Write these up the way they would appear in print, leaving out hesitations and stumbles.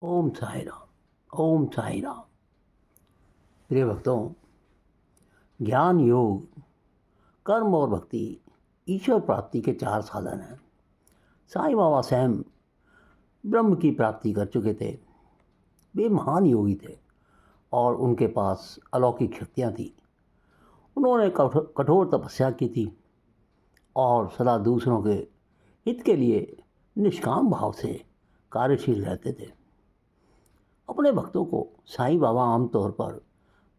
ओम साई राम। ओम साई राम। प्रिय भक्तों, ज्ञान, योग, कर्म और भक्ति ईश्वर प्राप्ति के चार साधन हैं। साईं बाबा स्वयं ब्रह्म की प्राप्ति कर चुके थे। वे महान योगी थे और उनके पास अलौकिक शक्तियाँ थीं। उन्होंने कठोर तपस्या की थी और सदा दूसरों के हित के लिए निष्काम भाव से कार्यशील रहते थे। अपने भक्तों को साईं बाबा आमतौर पर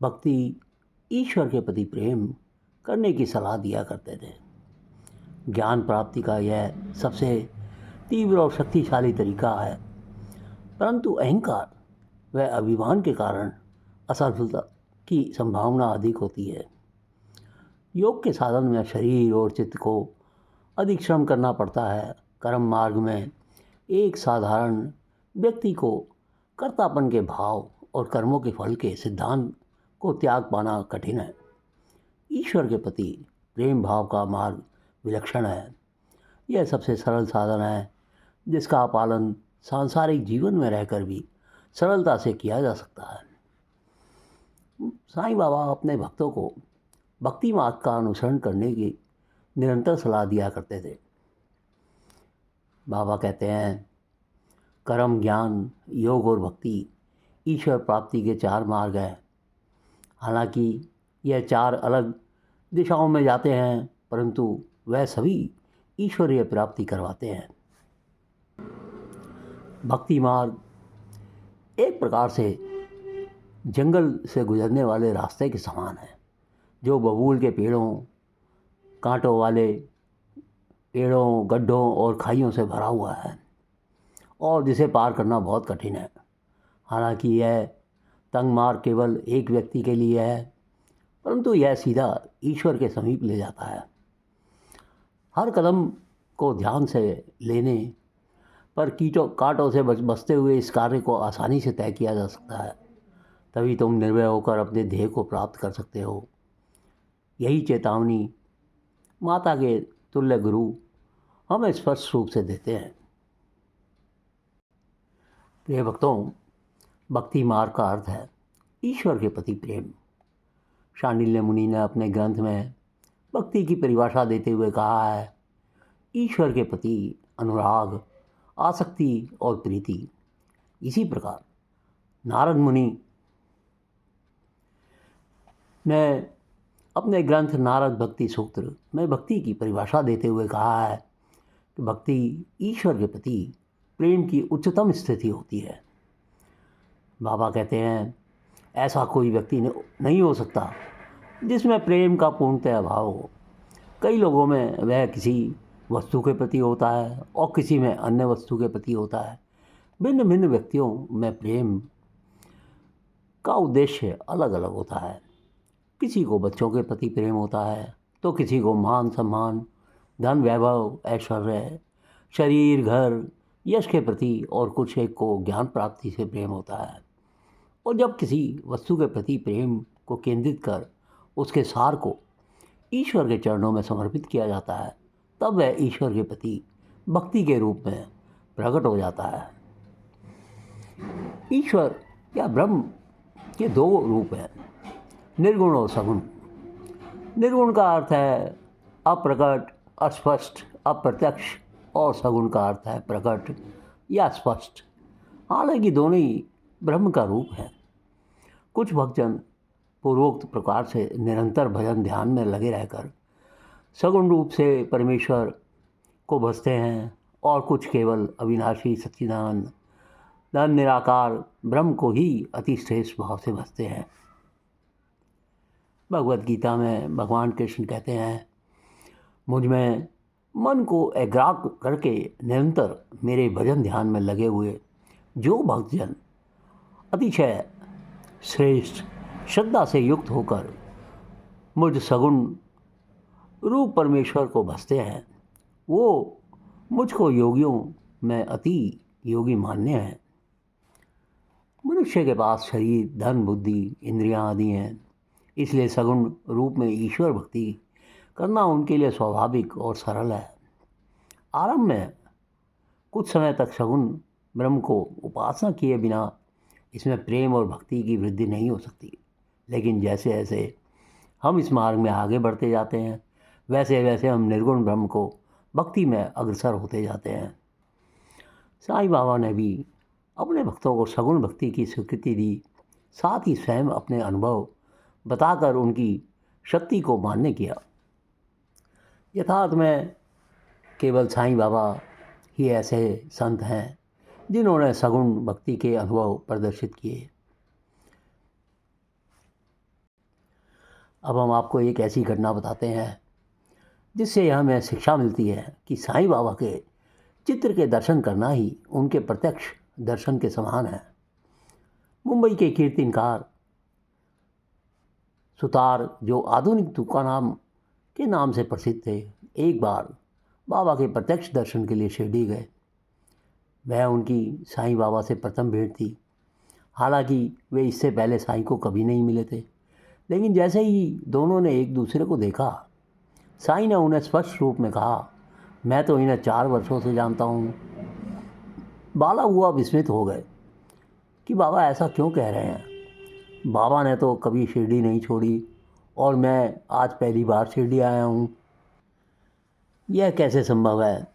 भक्ति, ईश्वर के प्रति प्रेम करने की सलाह दिया करते थे। ज्ञान प्राप्ति का यह सबसे तीव्र और शक्तिशाली तरीका है, परंतु अहंकार व अभिमान के कारण असफलता की संभावना अधिक होती है। योग के साधन में शरीर और चित्त को अधिक श्रम करना पड़ता है। कर्म मार्ग में एक साधारण व्यक्ति को कर्तापन के भाव और कर्मों के फल के सिद्धांत को त्याग पाना कठिन है। ईश्वर के प्रति प्रेम भाव का मार्ग विलक्षण है। यह सबसे सरल साधन है जिसका पालन सांसारिक जीवन में रहकर भी सरलता से किया जा सकता है। साईं बाबा अपने भक्तों को भक्ति मार्ग का अनुसरण करने की निरंतर सलाह दिया करते थे। बाबा कहते हैं, कर्म, ज्ञान, योग और भक्ति ईश्वर प्राप्ति के चार मार्ग हैं। हालांकि यह चार अलग दिशाओं में जाते हैं, परंतु वह सभी ईश्वरीय प्राप्ति करवाते हैं। भक्ति मार्ग एक प्रकार से जंगल से गुजरने वाले रास्ते के समान है, जो बबूल के पेड़ों, कांटों वाले पेड़ों, गड्ढों और खाइयों से भरा हुआ है और जिसे पार करना बहुत कठिन है। हालांकि यह तंग मार्ग केवल एक व्यक्ति के लिए है, परंतु यह सीधा ईश्वर के समीप ले जाता है। हर कदम को ध्यान से लेने पर कांटों से बचते हुए इस कार्य को आसानी से तय किया जा सकता है। तभी तुम निर्भय होकर अपने ध्येय को प्राप्त कर सकते हो। यही चेतावनी माता के तुल्य गुरु हमें स्पष्ट रूप से देते हैं। प्रिय भक्तों, भक्ति मार्ग का अर्थ है ईश्वर के प्रति प्रेम। शांडिल्य मुनि ने अपने ग्रंथ में भक्ति की परिभाषा देते हुए कहा है, ईश्वर के प्रति अनुराग, आसक्ति और प्रीति। इसी प्रकार नारद मुनि ने अपने ग्रंथ नारद भक्ति सूत्र में भक्ति की परिभाषा देते हुए कहा है कि भक्ति ईश्वर के प्रति प्रेम की उच्चतम स्थिति होती है। बाबा कहते हैं, ऐसा कोई व्यक्ति नहीं हो सकता जिसमें प्रेम का पूर्णतः अभाव हो। कई लोगों में वह किसी वस्तु के प्रति होता है और किसी में अन्य वस्तु के प्रति होता है। भिन्न भिन्न व्यक्तियों में प्रेम का उद्देश्य अलग अलग होता है। किसी को बच्चों के प्रति प्रेम होता है तो किसी को मान सम्मान, धन, वैभव, ऐश्वर्य, शरीर, घर, यश के प्रति, और कुछ एक को ज्ञान प्राप्ति से प्रेम होता है। और जब किसी वस्तु के प्रति प्रेम को केंद्रित कर उसके सार को ईश्वर के चरणों में समर्पित किया जाता है, तब वह ईश्वर के प्रति भक्ति के रूप में प्रकट हो जाता है। ईश्वर या ब्रह्म के दो रूप हैं, निर्गुण और सगुण। निर्गुण का अर्थ है अप्रकट, अस्पष्ट, अप्रत्यक्ष, और सगुण का अर्थ है प्रकट या स्पष्ट। हालांकि दोनों ही ब्रह्म का रूप है। कुछ भक्तजन पूर्वोक्त प्रकार से निरंतर भजन ध्यान में लगे रहकर सगुण रूप से परमेश्वर को भजते हैं और कुछ केवल अविनाशी सच्चिदानंद निराकार ब्रह्म को ही अति श्रेष्ठ भाव से भजते हैं। भगवद गीता में भगवान कृष्ण कहते हैं, मुझ में मन को एकाग्र करके निरंतर मेरे भजन ध्यान में लगे हुए जो भक्तजन अतिशय श्रेष्ठ श्रद्धा से युक्त होकर मुझ सगुण रूप परमेश्वर को भजते हैं, वो मुझको योगियों में अति योगी मान्य हैं। मनुष्य के पास शरीर, धन, बुद्धि, इंद्रियां आदि हैं, इसलिए सगुण रूप में ईश्वर भक्ति करना उनके लिए स्वाभाविक और सरल है। आरंभ में कुछ समय तक सगुण ब्रह्म को उपासना किए बिना इसमें प्रेम और भक्ति की वृद्धि नहीं हो सकती। लेकिन जैसे जैसे हम इस मार्ग में आगे बढ़ते जाते हैं, वैसे वैसे हम निर्गुण ब्रह्म को भक्ति में अग्रसर होते जाते हैं। साईं बाबा ने भी अपने भक्तों को सगुण भक्ति की स्वीकृति दी, साथ ही स्वयं अपने अनुभव बताकर उनकी शक्ति को मान्य किया। यथार्थ में केवल साईं बाबा ही ऐसे संत हैं जिन्होंने सगुण भक्ति के अनुभव प्रदर्शित किए। अब हम आपको एक ऐसी घटना बताते हैं जिससे हमें शिक्षा मिलती है कि साईं बाबा के चित्र के दर्शन करना ही उनके प्रत्यक्ष दर्शन के समान है। मुंबई के कीर्तनकार सुतार, जो आधुनिक तुकाराम के नाम से प्रसिद्ध थे, एक बार बाबा के प्रत्यक्ष दर्शन के लिए शिरडी गए। वह उनकी साईं बाबा से प्रथम भेंट थी। हालांकि वे इससे पहले साईं को कभी नहीं मिले थे, लेकिन जैसे ही दोनों ने एक दूसरे को देखा, साईं ने उन्हें स्पष्ट रूप में कहा, मैं तो इन्हें 4 वर्षों से जानता हूँ। बाला हुआ विस्मित हो गए कि बाबा ऐसा क्यों कह रहे हैं। बाबा ने तो कभी शिरडी नहीं छोड़ी और मैं आज पहली बार शिरडी आया हूँ। यह कैसे संभव है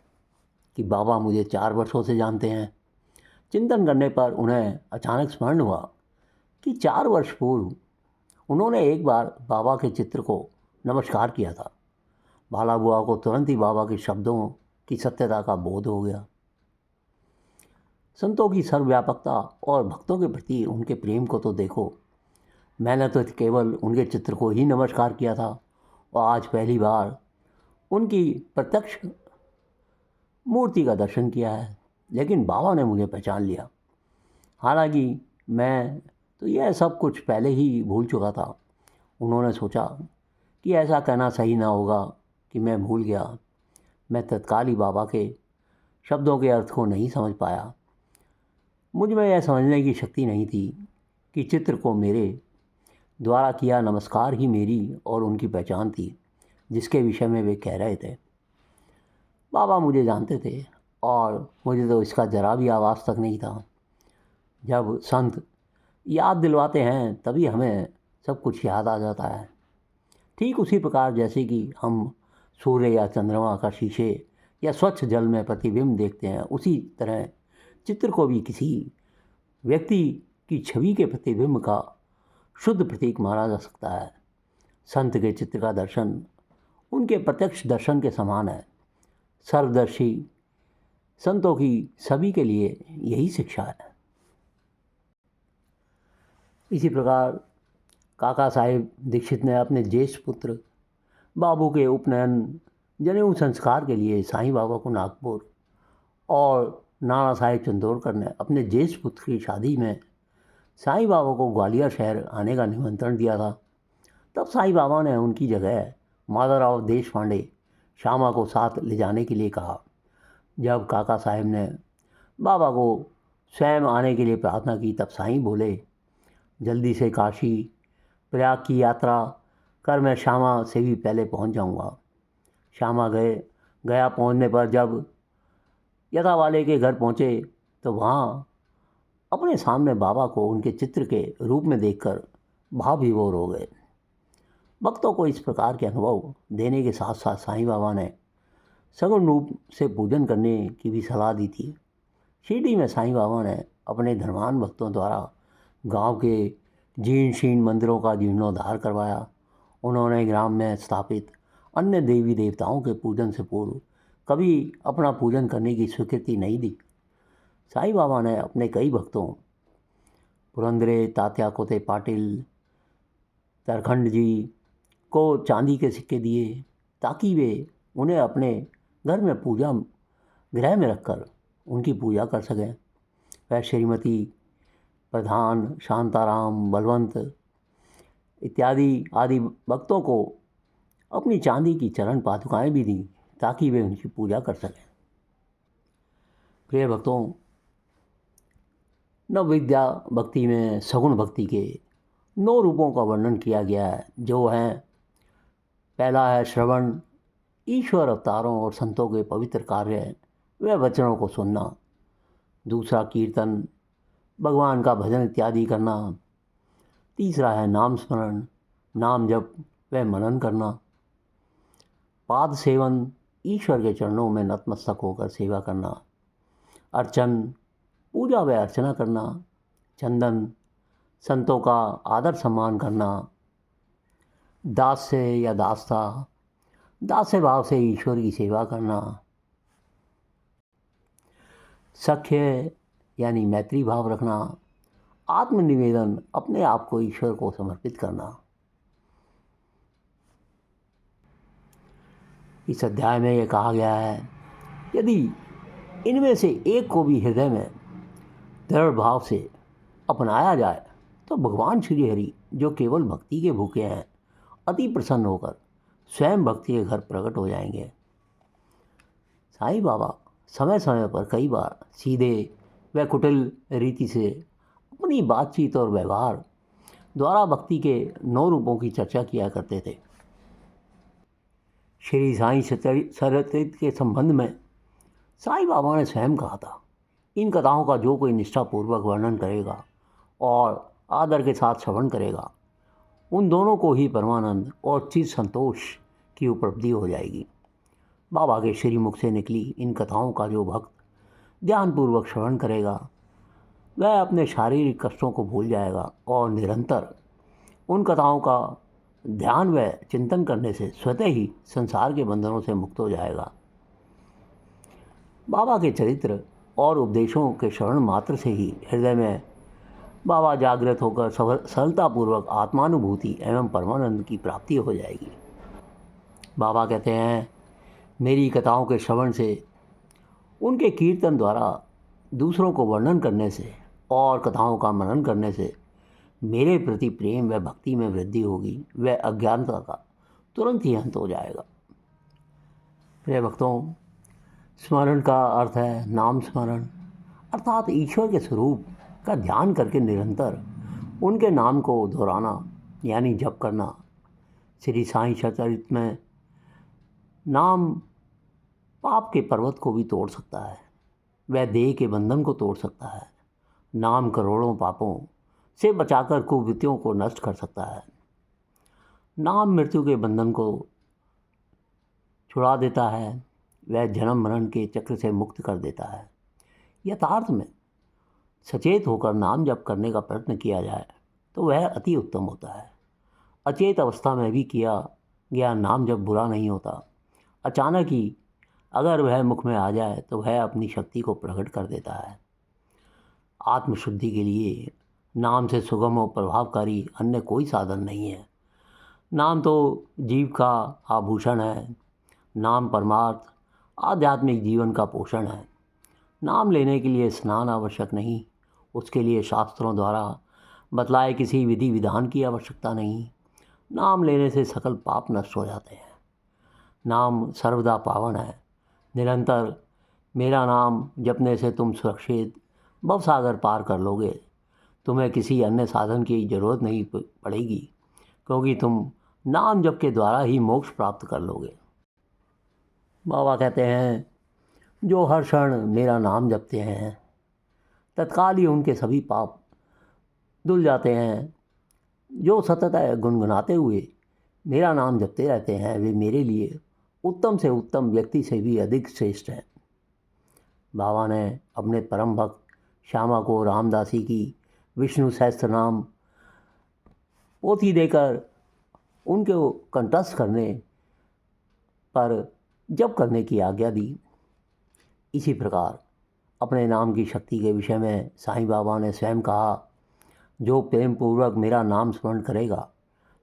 कि बाबा मुझे 4 वर्षों से जानते हैं। चिंतन करने पर उन्हें अचानक स्मरण हुआ कि 4 वर्ष पूर्व उन्होंने एक बार बाबा के चित्र को नमस्कार किया था। बाला बुआ को तुरंत ही बाबा के शब्दों की सत्यता का बोध हो गया। संतों की सर्वव्यापकता और भक्तों के प्रति उनके प्रेम को तो देखो। मैंने तो केवल उनके चित्र को ही नमस्कार किया था और आज पहली बार उनकी प्रत्यक्ष मूर्ति का दर्शन किया है, लेकिन बाबा ने मुझे पहचान लिया। हालांकि मैं तो यह सब कुछ पहले ही भूल चुका था। उन्होंने सोचा कि ऐसा कहना सही ना होगा कि मैं भूल गया। मैं तत्काल ही बाबा के शब्दों के अर्थ को नहीं समझ पाया। मुझ में यह समझने की शक्ति नहीं थी कि चित्र को मेरे द्वारा किया नमस्कार ही मेरी और उनकी पहचान थी, जिसके विषय में वे कह रहे थे। बाबा मुझे जानते थे और मुझे तो इसका जरा भी आवाज़ तक नहीं था। जब संत याद दिलवाते हैं तभी हमें सब कुछ याद आ जाता है। ठीक उसी प्रकार जैसे कि हम सूर्य या चंद्रमा का शीशे या स्वच्छ जल में प्रतिबिंब देखते हैं, उसी तरह चित्र को भी किसी व्यक्ति की छवि के प्रतिबिंब का शुद्ध प्रतीक माना जा सकता है। संत के चित्र का दर्शन उनके प्रत्यक्ष दर्शन के समान है। सर्वदर्शी संतों की सभी के लिए यही शिक्षा है। इसी प्रकार काका साहेब दीक्षित ने अपने ज्येष्ठ पुत्र बाबू के उपनयन जनेऊ संस्कार के लिए साईं बाबा को नागपुर और नाना साहेब चंदोरकर ने अपने ज्येष्ठ पुत्र की शादी में साईं बाबा को ग्वालियर शहर आने का निमंत्रण दिया था। तब साईं बाबा ने उनकी जगह माधवराव देशपांडे श्यामा को साथ ले जाने के लिए कहा। जब काका साहेब ने बाबा को स्वयं आने के लिए प्रार्थना की, तब साईं बोले, जल्दी से काशी प्रयाग की यात्रा कर मैं श्यामा से भी पहले पहुंच जाऊंगा। श्यामा गया पहुंचने पर जब यथा वाले के घर पहुंचे तो वहाँ अपने सामने बाबा को उनके चित्र के रूप में देखकर भाव विभोर हो गए। भक्तों को इस प्रकार के अनुभव देने के साथ साथ साईं बाबा ने सगुण रूप से पूजन करने की भी सलाह दी थी। शिरडी में साईं बाबा ने अपने धर्मान भक्तों द्वारा गांव के जीर्ण शीर्ण मंदिरों का जीर्णोद्धार करवाया। उन्होंने ग्राम में स्थापित अन्य देवी देवताओं के पूजन से पूर्व कभी अपना पूजन करने की स्वीकृति नहीं दी। साईं बाबा ने अपने कई भक्तों पुरंदरे तात्या कोते पाटिल तरखंड जी को चांदी के सिक्के दिए ताकि वे उन्हें अपने घर में पूजा गृह में रखकर उनकी पूजा कर सकें। वह श्रीमती प्रधान, शांताराम, बलवंत इत्यादि आदि भक्तों को अपनी चांदी की चरण पादुकाएं भी दी ताकि वे उनकी पूजा कर सकें। प्रिय भक्तों, नवविद्या भक्ति में सगुण भक्ति के 9 रूपों का वर्णन किया गया है, जो हैं, पहला है श्रवण, ईश्वर अवतारों और संतों के पवित्र कार्य व वचनों को सुनना। दूसरा कीर्तन, भगवान का भजन इत्यादि करना। तीसरा है नाम स्मरण, नाम जप व मनन करना। पाद सेवन, ईश्वर के चरणों में नतमस्तक होकर सेवा करना। अर्चन, पूजा व अर्चना करना। चंदन, संतों का आदर सम्मान करना। दास्य या दास्ता, दास्य भाव से ईश्वर की सेवा करना। सख्य यानी मैत्री भाव रखना। आत्मनिवेदन, अपने आप को ईश्वर को समर्पित करना। इस अध्याय में ये कहा गया है, यदि इनमें से एक को भी हृदय में दृढ़ भाव से अपनाया जाए तो भगवान श्री हरि, जो केवल भक्ति के भूखे हैं, अति प्रसन्न होकर स्वयं भक्ति के घर प्रकट हो जाएंगे। साईं बाबा समय समय पर कई बार सीधे व कुटिल रीति से अपनी बातचीत और व्यवहार द्वारा भक्ति के 9 रूपों की चर्चा किया करते थे। श्री साईं सरस्वती के संबंध में साईं बाबा ने स्वयं कहा था, इन कथाओं का जो कोई निष्ठापूर्वक वर्णन करेगा और आदर के साथ श्रवण करेगा, उन दोनों को ही परमानंद और चिर संतोष की उपलब्धि हो जाएगी। बाबा के श्रीमुख से निकली इन कथाओं का जो भक्त ध्यानपूर्वक श्रवण करेगा, वह अपने शारीरिक कष्टों को भूल जाएगा और निरंतर उन कथाओं का ध्यान व चिंतन करने से स्वतः ही संसार के बंधनों से मुक्त हो जाएगा। बाबा के चरित्र और उपदेशों के श्रवण मात्र से ही हृदय में बाबा जागृत होकर सरलतापूर्वक आत्मानुभूति एवं परमानंद की प्राप्ति हो जाएगी। बाबा कहते हैं, मेरी कथाओं के श्रवण से, उनके कीर्तन द्वारा दूसरों को वर्णन करने से और कथाओं का मनन करने से मेरे प्रति प्रेम व भक्ति में वृद्धि होगी व अज्ञानता का तुरंत ही अंत हो जाएगा। प्रिय भक्तों, स्मरण का अर्थ है नाम स्मरण, अर्थात ईश्वर के स्वरूप का ध्यान करके निरंतर उनके नाम को दोहराना यानी जप करना। श्री साईं सचरित में नाम पाप के पर्वत को भी तोड़ सकता है, वह देह के बंधन को तोड़ सकता है। नाम करोड़ों पापों से बचाकर कुवृत्तियों को नष्ट कर सकता है। नाम मृत्यु के बंधन को छुड़ा देता है, वह जन्म मरण के चक्र से मुक्त कर देता है। यथार्थ में सचेत होकर नाम जप करने का प्रयत्न किया जाए तो वह अति उत्तम होता है। अचेत अवस्था में भी किया गया नाम जप बुरा नहीं होता। अचानक ही अगर वह मुख में आ जाए तो वह अपनी शक्ति को प्रकट कर देता है। आत्मशुद्धि के लिए नाम से सुगम और प्रभावकारी अन्य कोई साधन नहीं है। नाम तो जीव का आभूषण है। नाम परमार्थ आध्यात्मिक जीवन का पोषण है। नाम लेने के लिए स्नान आवश्यक नहीं, उसके लिए शास्त्रों द्वारा बतलाए किसी विधि विधान की आवश्यकता नहीं। नाम लेने से सकल पाप नष्ट हो जाते हैं। नाम सर्वदा पावन है। निरंतर मेरा नाम जपने से तुम सुरक्षित भवसागर पार कर लोगे। तुम्हें किसी अन्य साधन की जरूरत नहीं पड़ेगी, क्योंकि तुम नाम जप के द्वारा ही मोक्ष प्राप्त कर लोगे। बाबा कहते हैं, जो हर क्षण मेरा नाम जपते हैं तत्काल ही उनके सभी पाप धुल जाते हैं। जो सतत गुनगुनाते हुए मेरा नाम जपते रहते हैं, वे मेरे लिए उत्तम से उत्तम व्यक्ति से भी अधिक श्रेष्ठ हैं। बाबा ने अपने परम भक्त श्यामा को रामदासी की विष्णु सहस्त्र नाम पोथी देकर उनको कंठस्थ करने पर जप करने की आज्ञा दी। इसी प्रकार अपने नाम की शक्ति के विषय में साईं बाबा ने स्वयं कहा, जो प्रेम पूर्वक मेरा नाम स्मरण करेगा,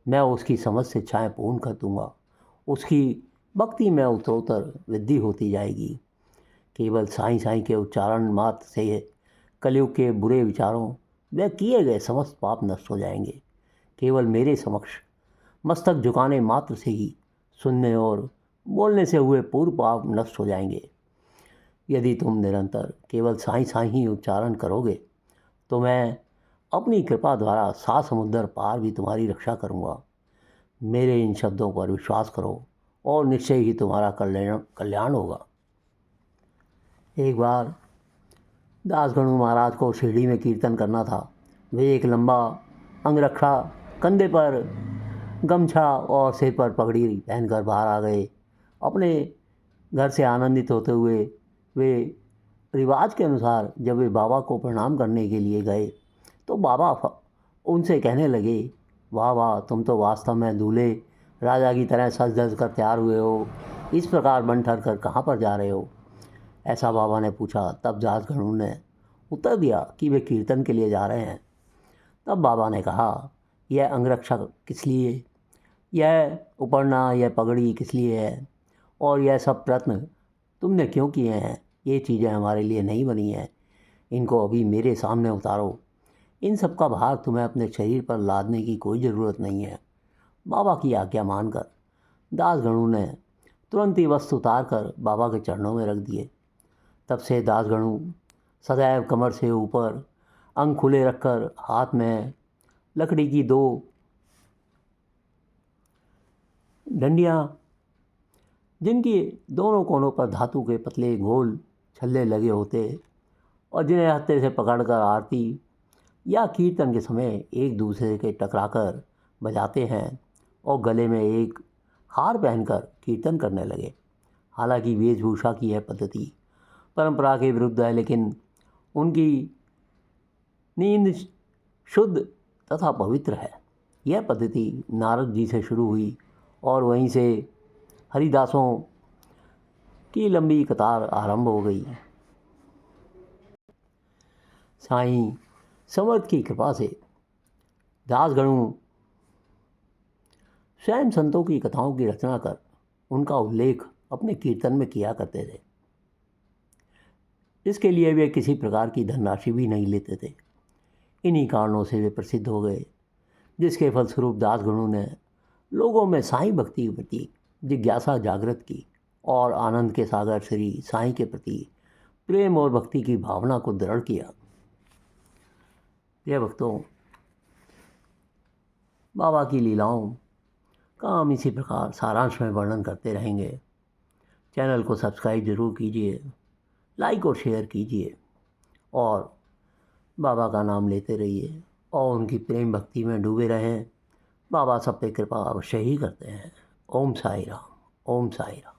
मैं उसकी समस्त इच्छाएं पूर्ण कर दूंगा। उसकी भक्ति में उत्तरोत्तर वृद्धि होती जाएगी। केवल साईं साईं के उच्चारण मात्र से कलयुग के बुरे विचारों व किए गए समस्त पाप नष्ट हो जाएंगे। केवल मेरे समक्ष मस्तक झुकाने मात्र से ही सुनने और बोलने से हुए पूर्व पाप नष्ट हो जाएंगे। यदि तुम निरंतर केवल साईं साईं ही उच्चारण करोगे तो मैं अपनी कृपा द्वारा 7 समुद्र पार भी तुम्हारी रक्षा करूँगा। मेरे इन शब्दों पर विश्वास करो और निश्चय ही तुम्हारा कल्याण होगा। एक बार दासगणु महाराज को शिरडी में कीर्तन करना था। वे एक लंबा अंगरखा, कंधे पर गमछा और सिर पर पगड़ी पहनकर बाहर आ गए। अपने घर से आनंदित होते हुए वे रिवाज के अनुसार जब वे बाबा को प्रणाम करने के लिए गए तो बाबा उनसे कहने लगे, वाह वाह, तुम तो वास्तव में दूल्हे राजा की तरह सज धज कर तैयार हुए हो, इस प्रकार बन ठर कर कहाँ पर जा रहे हो? ऐसा बाबा ने पूछा। तब दासगणु ने उत्तर दिया कि वे कीर्तन के लिए जा रहे हैं। तब बाबा ने कहा, यह अंगरक्षा किस लिए, यह उपरना, यह पगड़ी किस लिए है, और यह सब प्रश्न तुमने क्यों किए हैं? ये चीज़ें हमारे लिए नहीं बनी हैं, इनको अभी मेरे सामने उतारो। इन सब का भार तुम्हें अपने शरीर पर लादने की कोई ज़रूरत नहीं है। बाबा की आज्ञा मानकर दासगणु ने तुरंत ही वस्त्र उतार कर बाबा के चरणों में रख दिए। तब से दासगणु सदैव कमर से ऊपर अंग खुले रखकर हाथ में लकड़ी की 2 डंडियाँ, जिनकी दोनों कोनों पर धातु के पतले गोल छल्ले लगे होते और जिन्हें हत्थे से पकड़कर आरती या कीर्तन के समय एक दूसरे के टकराकर बजाते हैं और गले में एक हार पहनकर कीर्तन करने लगे। हालांकि वेशभूषा की यह पद्धति परंपरा के विरुद्ध है, लेकिन उनकी नींद शुद्ध तथा पवित्र है। यह पद्धति नारद जी से शुरू हुई और वहीं से हरिदासों की लंबी कतार आरंभ हो गई। साईं समर्थ की कृपा से दासगणु स्वयं संतों की कथाओं की रचना कर उनका उल्लेख अपने कीर्तन में किया करते थे। इसके लिए वे किसी प्रकार की धनराशि भी नहीं लेते थे। इन्हीं कारणों से वे प्रसिद्ध हो गए, जिसके फलस्वरूप दासगणु ने लोगों में साईं भक्ति के प्रति जिज्ञासा जागृत की और आनंद के सागर श्री साईं के प्रति प्रेम और भक्ति की भावना को दृढ़ किया। प्रिय भक्तों, बाबा की लीलाओं का हम इसी प्रकार सारांश में वर्णन करते रहेंगे। चैनल को सब्सक्राइब जरूर कीजिए, लाइक और शेयर कीजिए और बाबा का नाम लेते रहिए और उनकी प्रेम भक्ति में डूबे रहें। बाबा सब पे कृपा अवश्य ही करते हैं। ओम साई राम, ओम साई राम।